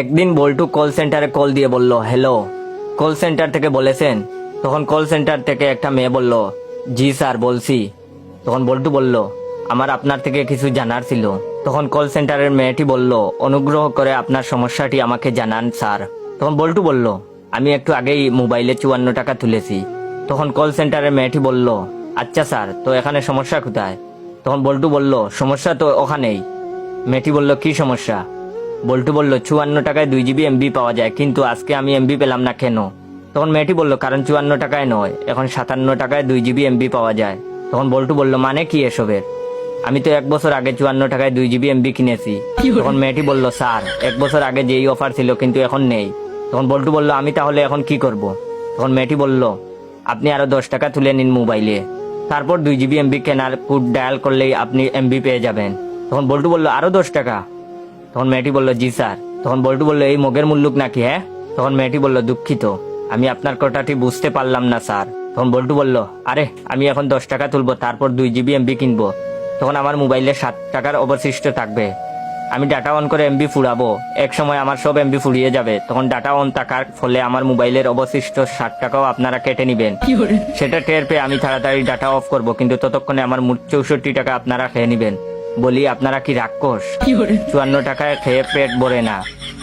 একদিন বল্টু কল সেন্টারে কল দিয়ে বলল, হ্যালো, কল সেন্টার থেকে বলেছেন? তখন কল সেন্টার থেকে একটা মেয়ে বলল, জি স্যার বলছি। তখন বল্টু বলল, আমার আপনার থেকে কিছু জানার ছিল। তখন কল সেন্টারের মেয়েটি বলল, অনুগ্রহ করে আপনার সমস্যাটি আমাকে জানান স্যার। তখন বল্টু বলল, আমি একটু আগেই মোবাইলে 54 টাকা তুলেছি। তখন কল সেন্টারের মেয়েটি বলল, আচ্ছা স্যার, তো এখানে সমস্যা কোথায়? তখন বল্টু বলল, সমস্যা তো ওখানেই। মেয়েটি বলল, কি সমস্যা? বল্টু বলল, 54 টাকায় 2 জিবি এমবি পাওয়া যায়, কিন্তু আজকে আমি এমবি পেলাম না কেন? তখন মেয়েটি বলল, কারণ 54 টাকায় নয়, এখন 57 টাকায় 2 জিবি এমবি পাওয়া যায়। তখন বল্টু বলল, মানে কি এসবের? আমি তো 1 বছর আগে 54 টাকায় 2 জিবি এমবি কিনেছি। তখন মেয়েটি বলল, স্যার, 1 বছর আগে যেই অফার ছিল কিন্তু এখন নেই। তখন বল্টু বলল, আমি তাহলে এখন কি করব? তখন মেয়েটি বলল, আপনি আরো 10 টাকা তুলে নিন মোবাইলে, তারপর 2 জিবি এমবি কেনার কোড ডায়াল করলেই আপনি এমবি পেয়ে যাবেন। তখন বল্টু বলল, আরো 10 টাকা? তখন মেয়েটি বলল, জি স্যার। তখন বল্টু বলল, এই মগের মুল্লুক নাকি? হ্যাঁ। তখন মেয়েটি বলল, দুঃখিত, আমি আপনার কথাটি বুঝতে পারলাম না স্যার। তখন বল্টু বলল, আরে আমি এখন 10 টাকা তুলবো, তারপর 2 জিবি এমবি কিনবো, তখন আমার মোবাইলে 7 টাকার অবশিষ্ট থাকবে। আমি ডাটা অন করে এমবি ফুরাবো, এক সময় আমার সব এমবি ফুরিয়ে যাবে, তখন ডাটা অন থাকার ফলে আমার মোবাইলের অবশিষ্ট 60 টাকাও আপনারা কেটে নিবেন। সেটা টের পেয়ে আমি তাড়াতাড়ি ডাটা অফ করব, কিন্তু ততক্ষণে আমার মোট 64 টাকা আপনারা খেয়ে নিবেন। বলি, আপনারা কি রাক্ষস? 54 টাকায় খেয়ে পেট ভরে না,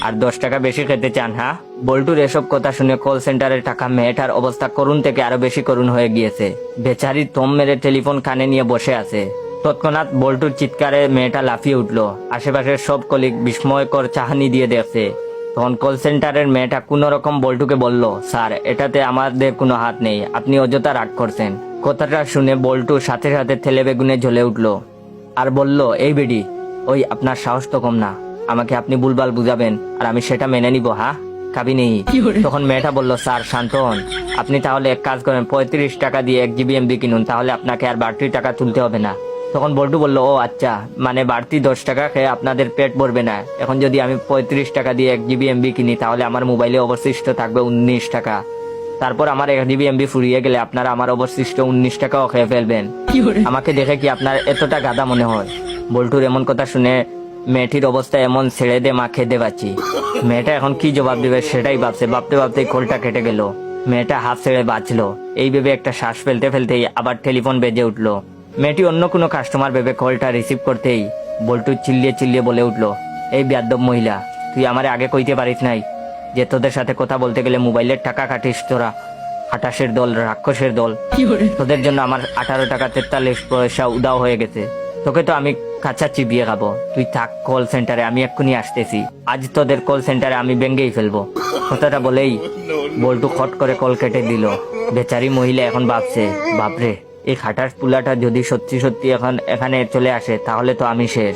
আর 10 টাকা বেশি খেতে চান? হ্যাঁ। বল্টুর এসব কথা শুনে কল সেন্টারের টাকা মেয়েটার অবস্থা করুণ থেকে আরো বেশি করুণ হয়ে গিয়েছে। বেচারি থম মেরে টেলিফোন কানে নিয়ে বসে আছে। তৎক্ষণাৎ বল্টুর চিৎকারে মেয়েটা লাফিয়ে উঠলো। আশেপাশের সব কলিগ বিস্ময়কর চাহনি দিয়ে দেখছে। তখন কল সেন্টারের মেয়েটা কোন রকম বল্টুকে বলল, স্যার, এটাতে আমাদের কোনো হাত নেই, আপনি অযথা রাগ করছেন। কথাটা শুনে বল্টু সাথে সাথে তেলে বেগুনে জ্বলে উঠলো আর বলল, এই বেডি, ওই আপনার সাহস তো কম না, আমাকে আপনি ভুলভাল বুঝাবেন আর আমি সেটা মেনে নিব? হ্যাঁ, কাবি নেই। তখন মেয়েটা বলল, স্যার শান্ত হন, আপনি তাহলে এক কাজ করেন, 35 টাকা দিয়ে 1 জিবি এমবি কিনুন, তাহলে আপনাকে আর বাড়তি টাকা তুলতে হবে না। তখন বল্টু বলল, ও আচ্ছা, মানে বাড়তি 10 টাকা খেয়ে আপনাদের পেট ভরবে না। এখন যদি আমি 35 টাকা দিয়ে 1 জিবি এমবি কিনি, তাহলে আমার মোবাইলে অবশিষ্ট থাকবে 19 টাকা। তারপর আমার 1 জিবি এমবি ফুরিয়ে গেলে আপনারা আমার অবশিষ্ট 19 টাকাও খেয়ে ফেলবেন। আমাকে দেখে কি আপনার এতটা গাদা মনে হয়? বল্টুর এমন কথা শুনে মেয়েটির অবস্থা এমন, ছেড়ে দে মা, খেতে পাচ্ছি। মেয়েটা এখন কি জবাব দেবে সেটাই ভাবতে ভাবতেই কলটা কেটে গেল। মেয়েটা হাফ ছেড়ে বাঁচলো। এই ভেবে একটা শ্বাস ফেলতে ফেলতেই আবার টেলিফোন বেজে উঠলো। মেয়েটি অন্য কোনো কাস্টমার ভেবে কলটা রিসিভ করতেই বল্টু চিল্লিয়ে চিল্লিয়ে বলে উঠলো, এই বেয়াদব মহিলা, তুই আমারে আগে কইতে পারিস নাই যে তোদের সাথে কথা বলতে গেলে মোবাইলের টাকা কাটিস? তোরা হাটাসের দল, রাক্ষসের দল। তোদের জন্য আমার 18 টাকা 43 পয়সা উদাও হয়ে গেছে। তোকে তো আমি কাঁচা চিবিয়ে খাবো। তুই থাক কল সেন্টারে, আমি এক্ষুনি আসতেছি। আজ তোদের কল সেন্টারে আমি ভেঙেই ফেলবো। কথাটা বলেই বল্টু খট করে কল কেটে দিল। বেচারি মহিলা এখন ভাবছে, বাপরে, এই খাটাস পুলাটা যদি সত্যি সত্যি এখন এখানে চলে আসে, তাহলে তো আমি শেষ।